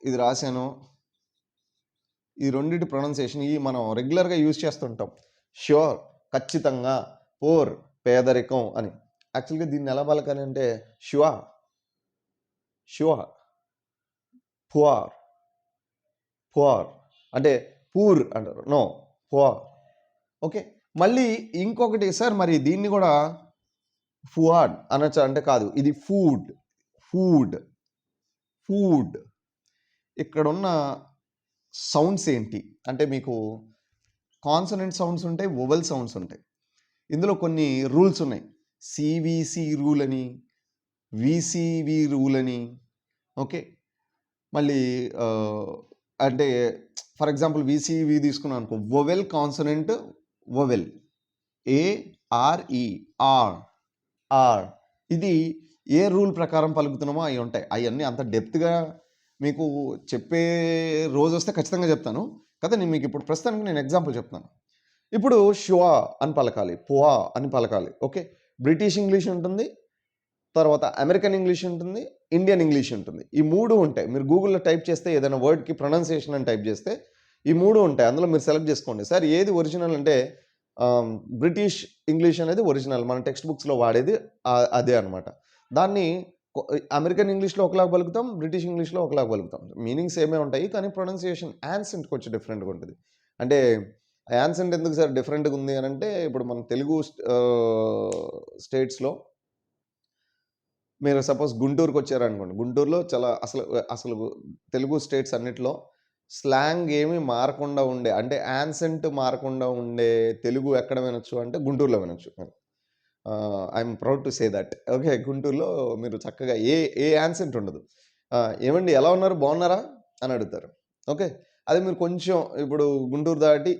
ఇది రాశాను. ఈ రెండిటి ప్రొనౌన్సియేషన్ మనం రెగ్యులర్‌గా యూజ్ చేస్తుంటాం. ష్యూర్ ఖచ్చితంగా, పూర్ పేదరికం అని. యాక్చువల్‌గా దీన్ని ఎలా పలకాలి అంటే ష్యూర్, పువర్, పువర్ అంటే పూర్ అంటారు. No poor. ఓకే. మళ్ళీ ఇంకొకటి సార్ మరి దీన్ని కూడా ఫుడ్ అనొచ్చా అంటే కాదు. ఇది ఫుడ్, ఫుడ్, ఫుడ్. ఇక్కడున్న సౌండ్స్ ఏంటి అంటే మీకు కాన్సనెంట్ సౌండ్స్ ఉంటాయి, వొవెల్ సౌండ్స్ ఉంటాయి. ఇందులో కొన్ని రూల్స్ ఉన్నాయి. సివిసి రూల్ అని, విసివి రూల్ అని. ఓకే. మళ్ళీ అంటే ఫర్ ఎగ్జాంపుల్ విసివి తీసుకున్నాం అనుకో, వొవెల్ కాన్సనెంట్ వొవెల్ ఆర్ ఆర్ ఇది ఏ రూల్ ప్రకారం పలుకుతున్నామో అవి ఉంటాయి. అవన్నీ అంత డెప్త్గా మీకు చెప్పే రోజు వస్తే ఖచ్చితంగా చెప్తాను కదా. నేను మీకు ఇప్పుడు ప్రస్తుతానికి నేను ఎగ్జాంపుల్ చెప్తాను. ఇప్పుడు షువా అని పలకాలి, పువా అని పలకాలి. ఓకే. బ్రిటిష్ ఇంగ్లీష్ ఉంటుంది, తర్వాత అమెరికన్ ఇంగ్లీష్ ఉంటుంది, ఇండియన్ ఇంగ్లీష్ ఉంటుంది. ఈ 3 ఉంటాయి. మీరు గూగుల్‌లో టైప్ చేస్తే ఏదైనా వర్డ్‌కి ప్రొనౌన్సియేషన్ అని టైప్ చేస్తే ఈ 3 ఉంటాయి. అందులో మీరు సెలెక్ట్ చేసుకోండి. సార్ ఏది ఒరిజినల్ అంటే బ్రిటిష్ ఇంగ్లీష్ అనేది ఒరిజినల్. మన టెక్స్ట్ బుక్స్‌లో వాడేది అదే అనమాట. దాన్ని అమెరికన్ ఇంగ్లీష్‌లో ఒకలాగా పలుకుతాం, బ్రిటిష్ ఇంగ్లీష్‌లో ఒకలాగా పలుకుతాం. మీనింగ్ సేమే ఉంటాయి. కానీ ప్రొనౌన్సియేషన్ యాన్సెంట్ కొంచెం డిఫరెంట్‌గా ఉంటుంది. అంటే యాన్సెంట్ ఎందుకు సార్ డిఫరెంట్‌గా ఉంది అని అంటే, ఇప్పుడు మన తెలుగు స్టేట్స్‌లో మీరు సపోజ్ గుంటూరుకి వచ్చారనుకోండి. గుంటూరులో చాలా అసలు తెలుగు స్టేట్స్ అన్నిట్లో స్లాంగ్ ఏమీ మారకుండా ఉండే అంటే యాన్సెంట్ మారకుండా ఉండే తెలుగు ఎక్కడ వినొచ్చు అంటే గుంటూరులో వినొచ్చు. I'm proud to say that. Okay. గుంటూరులో మీరు చక్కగా ఏ యాన్సెంట్ ఉండదు. ఏమండి ఎలా ఉన్నారు? బాగున్నారా? అని అడుగుతారు. ఓకే. అదే మీరు కొంచెం ఇప్పుడు గుంటూరు దాటి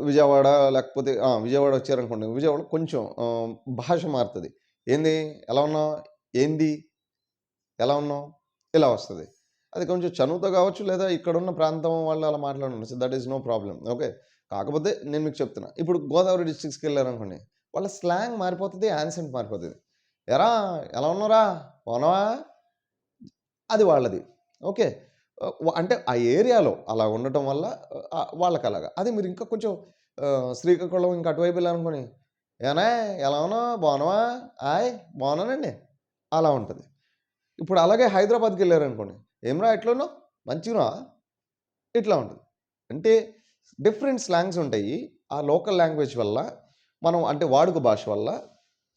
విజయవాడ లేకపోతే విజయవాడ వచ్చారనుకోండి. విజయవాడ కొంచెం భాష మారుతది. ఏంది? ఎలా ఉన్నావు? ఏంది? ఎలా ఉన్నావు? ఇలా వస్తది. అది కొంచెం చనువుతో కావచ్చు, లేదా ఇక్కడున్న ప్రాంతం వాళ్ళు అలా మాట్లాడుండొచ్చు. That is no problem. Okay. కాకపోతే నేను మీకు చెప్తున్నా. ఇప్పుడు గోదావరి డిస్ట్రిక్ట్స్‌కెళ్లారనుకోండి. వాళ్ళ స్లాంగ్ మారిపోతది. యాన్సెంట్ మారిపోతది. "ఏరా ఎలా ఉన్నావురా? బాగున్నావా?" అది వాళ్ళది. ఓకే. అంటే ఆ ఏరియాలో అలా ఉండటం వల్ల వాళ్ళకలాగా. అదే మీరు ఇంకా కొంచెం శ్రీకాకుళం ఇంకా అటువైపు వెళ్ళారనుకోండి. "ఏనే ఎలా ఉన్నావు? బాగున్నావా? హాయ్ బాగున్నానండి." అలా ఉంటది. ఇప్పుడు అలాగే హైదరాబాద్‌కెళ్లారనుకోండి. "ఏమిరా ఎట్లున్నావు? మంచిగున్నావా?" ఇట్లా ఉంటది. అంటే డిఫరెంట్ స్లాంగ్స్ ఉంటాయి. ఆ లోకల్ లాంగ్వేజ్ వల్ల మనం అంటే వాడుక భాష వల్ల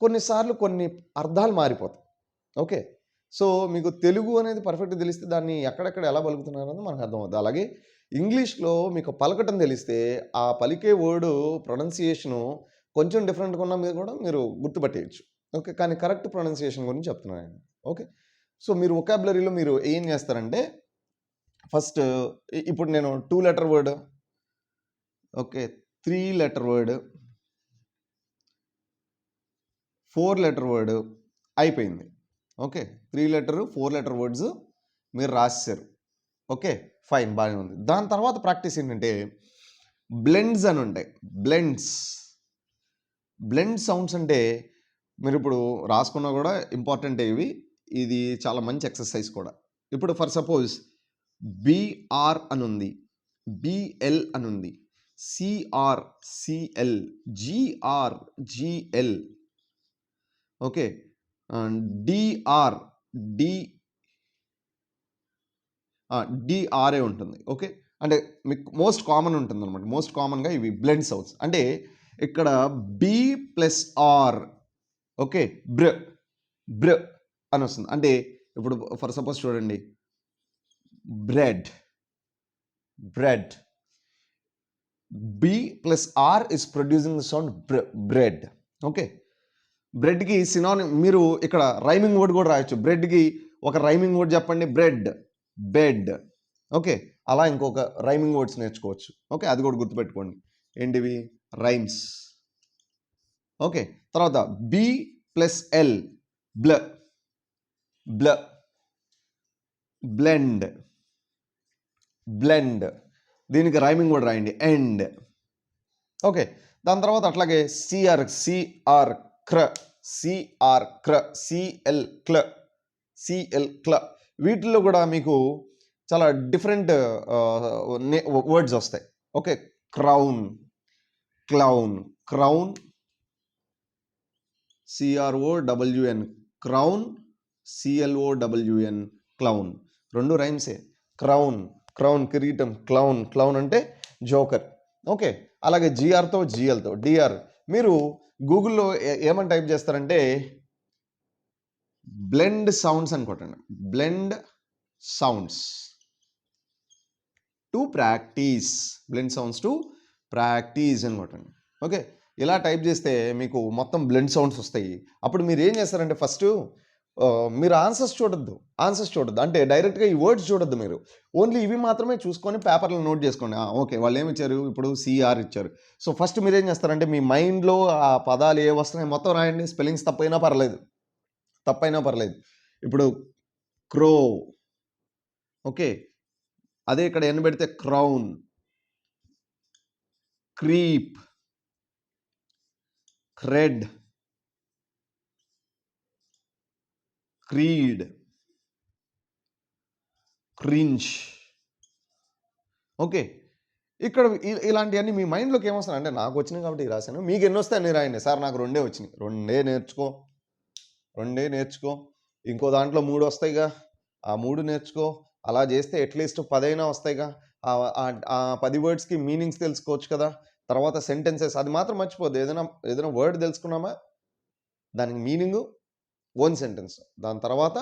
కొన్నిసార్లు కొన్ని అర్థాలు మారిపోతాయి. ఓకే. సో, మీకు తెలుగు అనేది పర్ఫెక్ట్‌గా తెలిస్తే దాన్ని ఎక్కడెక్కడ ఎలా పలుకుతున్నారనేది మనకు అర్థమవుద్ది. అలాగే ఇంగ్లీష్‌లో మీకు పలకటం తెలిస్తే ఆ పలికే వర్డ్ ప్రొనౌన్సియేషను కొంచెం డిఫరెంట్‌గా ఉన్నా మీద కూడా మీరు గుర్తుపట్టేయొచ్చు. ఓకే. కానీ కరెక్ట్ ప్రొనౌన్సియేషన్ గురించి చెప్తున్నానండి. ఓకే. సో, మీరు వొకాబులరీలో మీరు ఏం చేస్తారంటే ఫస్ట్ ఇప్పుడు నేను 2 letter word, okay. 3 letter word, 4 letter word అయిపోయింది. ఓకే. 3 లెటర్, 4 లెటర్ వర్డ్స్ మీరు రాసేసారు. ఓకే. ఫైన్ బానే ఉంది. దాని తర్వాత ప్రాక్టీస్ ఏంటంటే బ్లెండ్స్ అని ఉంటాయి. బ్లెండ్ సౌండ్స్ అంటే మీరిప్పుడు రాసుకున్నా కూడా ఇంపార్టెంటే ఇవి. ఇది చాలా మంచి ఎక్సర్సైజ్ కూడా. ఇప్పుడు ఫర్ సపోజ్ బీఆర్ అనుంది, బిఎల్ అనుంది, CRCL, GRGL, okay, DR DRA ఉంటుంది. ఓకే, అంటే మీకు మోస్ట్ కామన్ ఉంటుంది అనమాట. మోస్ట్ కామన్గా ఇవి బ్లెండ్ సౌండ్స్. అంటే ఇక్కడ B+R, ఓకే, బ్ర బ్ర అని వస్తుంది. అంటే ఇప్పుడు ఫర్ సపోజ్ చూడండి, bread, bread, B+R is producing the sound bread. Okay, బ్రెడ్కి సినానిమ్ మీరు ఇక్కడ రైమింగ్ వర్డ్ కూడా రాయొచ్చు. బ్రెడ్కి ఒక రైమింగ్ వర్డ్ చెప్పండి, బ్రెడ్, బెడ్. ఓకే, అలా ఇంకొక రైమింగ్ వర్డ్స్ నేర్చుకోవచ్చు. ఓకే, అది కూడా గుర్తుపెట్టుకోండి. ఏంటివి? రైమ్స్. ఓకే, తర్వాత B+L, బ్ల, బ్ల, బ్లెండ్, బ్లెండ్. దీనికి రైమింగ్ కూడా రాయండి, ఎండ్. ఓకే, దాని తర్వాత అట్లాగే CR క్ర, CR క్ర, CL క్ల, CL క్ల. వీటిల్లో కూడా మీకు చాలా డిఫరెంట్ వర్డ్స్ వస్తాయి. Okay, crown, clown, crown, CROWN, crown, CLOWN, clown. రెండు రైమ్సే. క్రౌన్, క్రౌన్ కిరీటం, క్లౌన్, క్లౌన్ అంటే జోకర్. ఓకే, అలాగే GRతో GLతో DR. మీరు గూగుల్లో ఏమని టైప్ చేస్తారంటే బ్లెండ్ సౌండ్స్ అని కొట్టండి. Blend sounds to practice, blend sounds to practice అని కొట్టండి. ఓకే, ఇలా టైప్ చేస్తే మీకు మొత్తం బ్లెండ్ సౌండ్స్ వస్తాయి. అప్పుడు మీరు ఏం చేస్తారంటే ఫస్ట్ మీరు ఆన్సర్స్ చూడొద్దు. అంటే డైరెక్ట్గా ఈ వర్డ్స్ చూడొద్దు. మీరు ఓన్లీ ఇవి మాత్రమే చూసుకొని పేపర్లో నోట్ చేసుకోండి. ఓకే, వాళ్ళు ఏమి ఇచ్చారు, ఇప్పుడు CR ఇచ్చారు. సో ఫస్ట్ మీరు ఏం చేస్తారంటే మీ మైండ్లో ఆ పదాలు ఏ వస్తున్నాయి మొత్తం రాయండి. స్పెల్లింగ్స్ తప్పైనా పర్లేదు. ఇప్పుడు క్రో, ఓకే, అదే ఇక్కడ ఎన్ని పెడితే crown, creep, cred, creed, crinch. Okay, ఇక్కడ ఇలాంటివన్నీ మీ మైండ్లోకి ఏమొస్తాయి అంటే నాకు వచ్చినాయి కాబట్టి రాశాను. మీకు ఎన్ని వస్తాయి అన్ని రాయండి. సార్ నాకు 2 వచ్చినాయి. 2 నేర్చుకో. ఇంకో దాంట్లో 3 వస్తాయిగా, ఆ 3 నేర్చుకో. అలా చేస్తే అట్లీస్ట్ 10 అయినా వస్తాయిగా. ఆ 10 వర్డ్స్కి మీనింగ్స్ తెలుసుకోవచ్చు కదా. తర్వాత సెంటెన్సెస్, అది మాత్రం మర్చిపోద్దు. ఏదైనా వర్డ్ తెలుసుకున్నామా దానికి మీనింగు, ఓన్ సెంటెన్స్. దాని తర్వాత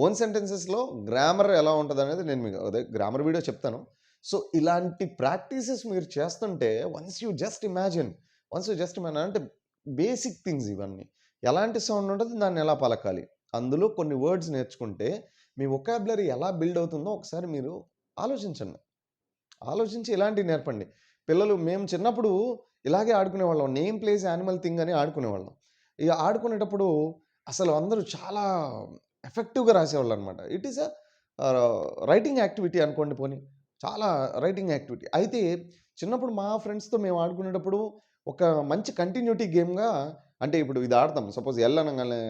ఓన్ సెంటెన్సెస్లో గ్రామర్ ఎలా ఉంటుంది అనేది నేను మీకు అదే గ్రామర్ వీడియో చెప్తాను. సో ఇలాంటి ప్రాక్టీసెస్ మీరు చేస్తుంటే వన్స్ యూ జస్ట్ ఇమాజిన్ అంటే బేసిక్ థింగ్స్ ఇవన్నీ. ఎలాంటి సౌండ్ ఉంటుంది, దాన్ని ఎలా పలకాలి, అందులో కొన్ని వర్డ్స్ నేర్చుకుంటే మీ వొకాబులరీ ఎలా బిల్డ్ అవుతుందో ఒకసారి మీరు ఆలోచించి ఇలాంటివి నేర్పండి. పిల్లలు, మేము చిన్నప్పుడు ఇలాగే ఆడుకునేవాళ్ళం. నేమ్ ప్లేస్ యానిమల్ థింగ్ అని ఆడుకునేవాళ్ళం. ఇక ఆడుకునేటప్పుడు అసలు అందరూ చాలా ఎఫెక్టివ్గా రాసేవాళ్ళు అనమాట. ఇట్ ఈస్ రైటింగ్ యాక్టివిటీ అనుకోండి. పోనీ చాలా రైటింగ్ యాక్టివిటీ అయితే చిన్నప్పుడు మా ఫ్రెండ్స్తో మేము ఆడుకునేటప్పుడు ఒక మంచి కంటిన్యూటీ గేమ్గా, అంటే ఇప్పుడు ఇది ఆడతాం. సపోజ్ ఎల్ అనగానే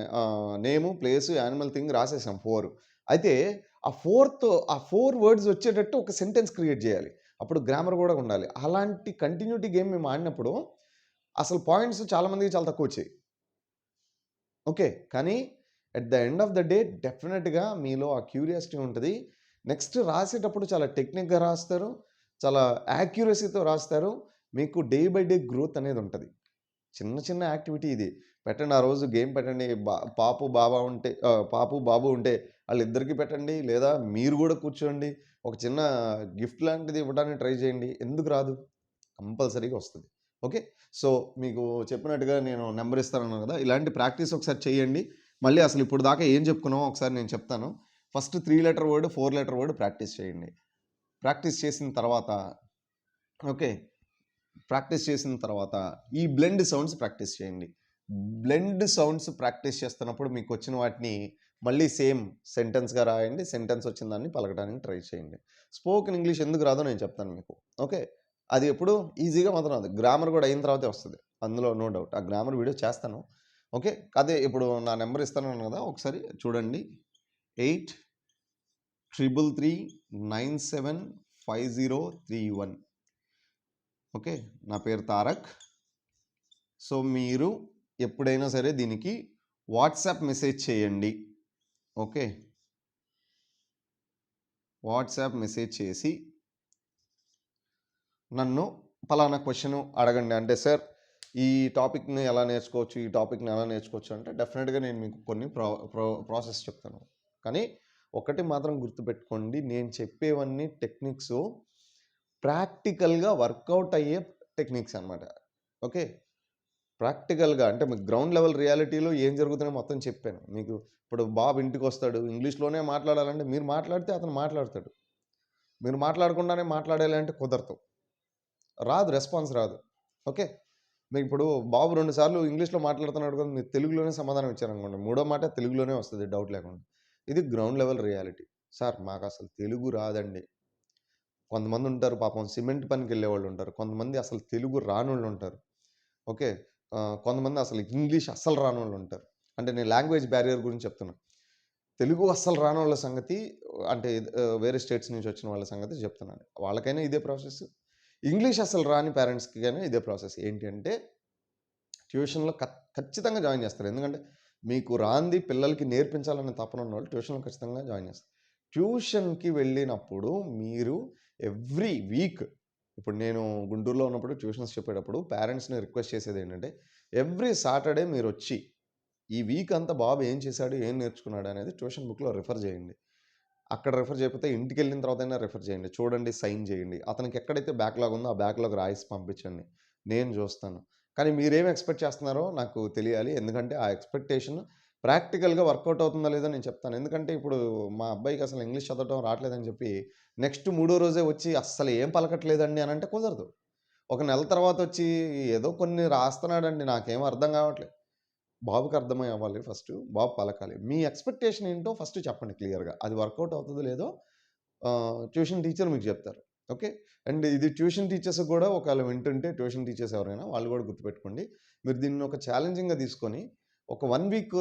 నేము, ప్లేసు, యానిమల్ థింగ్ రాసేసాం 4. అయితే ఆ 4 వర్డ్స్ వచ్చేటట్టు ఒక సెంటెన్స్ క్రియేట్ చేయాలి. అప్పుడు గ్రామర్ కూడా ఉండాలి. అలాంటి కంటిన్యూటీ గేమ్ మేము ఆడినప్పుడు అసలు పాయింట్స్ చాలామందికి చాలా తక్కువ వచ్చాయి. ఓకే, కానీ at the end of the day డెఫినెట్గా మీలో ఆ క్యూరియాసిటీ ఉంటుంది. నెక్స్ట్ రాసేటప్పుడు చాలా టెక్నిక్గా రాస్తారు, చాలా యాక్యురసీతో రాస్తారు. మీకు డే బై డే గ్రోత్ అనేది ఉంటుంది. చిన్న యాక్టివిటీ ఇది పెట్టండి. ఆ రోజు గేమ్ పెట్టండి. పాపు బాబు ఉంటే వాళ్ళిద్దరికీ పెట్టండి, లేదా మీరు కూడా కూర్చోండి. ఒక చిన్న గిఫ్ట్ లాంటిది ఇవ్వడానికి ట్రై చేయండి. ఎందుకు రాదు? కంపల్సరీగా వస్తుంది. ఓకే, సో మీకు చెప్పినట్టుగా నేను నెంబర్ ఇస్తాను కదా, ఇలాంటి ప్రాక్టీస్ ఒకసారి చేయండి. మళ్ళీ అసలు ఇప్పుడు దాకా ఏం చెప్పుకున్నామో ఒకసారి నేను చెప్తాను. First 3 letter word, 4 letter word practice చేయండి. ప్రాక్టీస్ చేసిన తర్వాత ఈ బ్లెండ్ సౌండ్స్ ప్రాక్టీస్ చేయండి. బ్లెండ్ సౌండ్స్ ప్రాక్టీస్ చేస్తున్నప్పుడు మీకు వచ్చిన వాటిని మళ్ళీ సేమ్ సెంటెన్స్గా రాయండి. సెంటెన్స్ వచ్చిన దాన్ని పలకడానికి ట్రై చేయండి. స్పోకెన్ ఇంగ్లీష్ ఎందుకు రాదో నేను చెప్తాను మీకు. ఓకే, అది ఎప్పుడు ఈజీగా మాత్రం రాదు. గ్రామర్ కూడా అయిన తర్వాతే వస్తుంది, అందులో నో డౌట్. ఆ గ్రామర్ వీడియో చేస్తాను. ఓకే, అదే ఇప్పుడు నా నెంబర్ ఇస్తాను కదా, ఒకసారి చూడండి. 8333975031. ఓకే, నా పేరు తారక్. సో మీరు ఎప్పుడైనా సరే దీనికి వాట్సాప్ మెసేజ్ చేయండి. ఓకే, వాట్సాప్ మెసేజ్ చేసి నన్ను పలానా క్వశ్చన్ అడగండి. అంటే సార్ ఈ టాపిక్ని ఎలా నేర్చుకోవచ్చు, ఈ టాపిక్ని ఎలా నేర్చుకోవచ్చు అంటే డెఫినెట్గా నేను మీకు కొన్ని ప్రాసెస్ చెప్తాను. కానీ ఒకటి మాత్రం గుర్తుపెట్టుకోండి, నేను చెప్పేవన్నీ టెక్నిక్స్ ప్రాక్టికల్గా వర్కౌట్ అయ్యే టెక్నిక్స్ అనమాట. ఓకే, ప్రాక్టికల్గా అంటే మీకు గ్రౌండ్ లెవెల్ రియాలిటీలో ఏం జరుగుతుందో మొత్తం చెప్పాను మీకు. ఇప్పుడు బాబు ఇంటికి వస్తాడు, ఇంగ్లీష్లోనే మాట్లాడాలంటే మీరు మాట్లాడితే అతను మాట్లాడతాడు, మీరు మాట్లాడకుండానే మాట్లాడాలి అంటే కుదరదు, రాదు, రెస్పాన్స్ రాదు. ఓకే, మీకు ఇప్పుడు బాబు 2 సార్లు ఇంగ్లీష్లో మాట్లాడుతున్నాడు కదా, మీరు తెలుగులోనే సమాధానం ఇచ్చారనుకోండి, మూడో మాట తెలుగులోనే వస్తుంది డౌట్ లేకుండా. ఇది గ్రౌండ్ లెవెల్ రియాలిటీ. సార్ మాకు అసలు తెలుగు రాదండి. కొంతమంది ఉంటారు పాపం, సిమెంట్ పనికి వెళ్ళేవాళ్ళు ఉంటారు, కొంతమంది అసలు తెలుగు రానోళ్ళు ఉంటారు. ఓకే, కొంతమంది అసలు ఇంగ్లీష్ అస్సలు రానోళ్ళు ఉంటారు. అంటే నేను లాంగ్వేజ్ బ్యారియర్ గురించి చెప్తున్నా. తెలుగు అస్సలు రానోళ్ళ సంగతి అంటే వేరే స్టేట్స్ నుంచి వచ్చిన వాళ్ళ సంగతి చెప్తున్నాను. వాళ్ళకైనా ఇదే ప్రాసెస్, ఇంగ్లీష్ అసలు రాని పేరెంట్స్కి కానీ ఇదే ప్రాసెస్. ఏంటి అంటే ట్యూషన్లో ఖచ్చితంగా జాయిన్ చేస్తారు. ఎందుకంటే మీకు రాంది పిల్లలకి నేర్పించాలనే తపన ఉన్న వాళ్ళు ట్యూషన్లో ఖచ్చితంగా జాయిన్ చేస్తారు. ట్యూషన్కి వెళ్ళినప్పుడు మీరు ఎవ్రీ వీక్, ఇప్పుడు నేను గుంటూరులో ఉన్నప్పుడు ట్యూషన్స్ చెప్పేటప్పుడు పేరెంట్స్ని రిక్వెస్ట్ చేసేది ఏంటంటే ఎవ్రీ సాటర్డే మీరు వచ్చి ఈ వీక్ అంతా బాబు ఏం చేశాడు, ఏం నేర్చుకున్నాడు అనేది ట్యూషన్ బుక్లో రిఫర్ చేయండి. అక్కడ రిఫర్ చేయకపోతే ఇంటికి వెళ్ళిన తర్వాత అయినా రిఫర్ చేయండి, చూడండి, సైన్ చేయండి. అతనికి ఎక్కడైతే బ్యాక్లాగ్ ఉందో ఆ బ్యాక్లాగ్ రాయిసి పంపించండి, నేను చూస్తాను. కానీ మీరేం ఎక్స్పెక్ట్ చేస్తున్నారో నాకు తెలియాలి. ఎందుకంటే ఆ ఎక్స్పెక్టేషన్ ప్రాక్టికల్గా వర్కౌట్ అవుతుందా లేదో నేను చెప్తాను. ఎందుకంటే ఇప్పుడు మా అబ్బాయికి అసలు ఇంగ్లీష్ చదవటం రావట్లేదని చెప్పి నెక్స్ట్ 3వ రోజే వచ్చి అస్సలు ఏం పలకట్లేదండి అని అంటే కుదరదు. ఒక నెల తర్వాత వచ్చి ఏదో కొన్ని రాస్తున్నాడండి, నాకేం అర్థం కావట్లేదు. బాబుకి అర్థమై అవ్వాలి ఫస్ట్, బాబు పలకాలి. మీ ఎక్స్పెక్టేషన్ ఏంటో ఫస్ట్ చెప్పండి క్లియర్గా. అది వర్కౌట్ అవుతుందో లేదో ట్యూషన్ టీచర్ మీకు చెప్తారు. ఓకే, అండ్ ఇది ట్యూషన్ టీచర్స్ కూడా ఒకవేళ వింటుంటే ట్యూషన్ టీచర్స్ ఎవరైనా వాళ్ళు కూడా గుర్తుపెట్టుకోండి. మీరు దీన్ని ఒక ఛాలెంజింగ్గా తీసుకొని ఒక 1 వీక్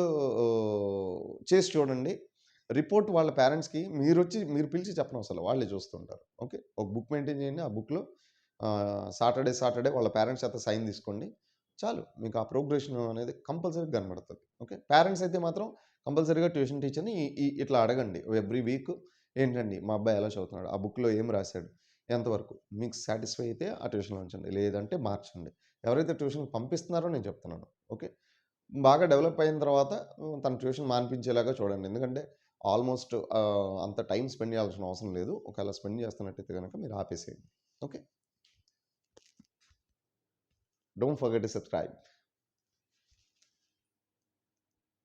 చేసి చూడండి. రిపోర్ట్ వాళ్ళ పేరెంట్స్కి మీరు పిలిచి చెప్పనవసరం లేదు, వాళ్ళే చూస్తుంటారు. ఓకే, ఒక బుక్ మెయింటైన్ చేయండి, ఆ బుక్లో సాటర్డే వాళ్ళ పేరెంట్స్ చేత సైన్ తీసుకోండి, చాలు. మీకు ఆ ప్రోగ్రెషన్ అనేది కంపల్సరీగా కనబడుతుంది. ఓకే, పేరెంట్స్ అయితే మాత్రం కంపల్సరీగా ట్యూషన్ టీచర్ని ఇట్లా అడగండి ఎవ్రీ వీక్, ఏంటండి మా అబ్బాయి ఎలా చదువుతున్నాడు, ఆ బుక్లో ఏం రాశాడు, ఎంతవరకు మీకు సాటిస్ఫై అయితే ఆ ట్యూషన్లో ఉంచండి, లేదంటే మార్చండి. ఎవరైతే ట్యూషన్ పంపిస్తున్నారో నేను చెప్తున్నాను. ఓకే, బాగా డెవలప్ అయిన తర్వాత తన ట్యూషన్ మానిపించేలాగా చూడండి. ఎందుకంటే ఆల్మోస్ట్ అంత టైం స్పెండ్ చేయాల్సిన అవసరం లేదు. ఒకవేళ స్పెండ్ చేస్తున్నట్టయితే కనుక మీరు ఆపేసేయండి. Okay, don't forget to subscribe.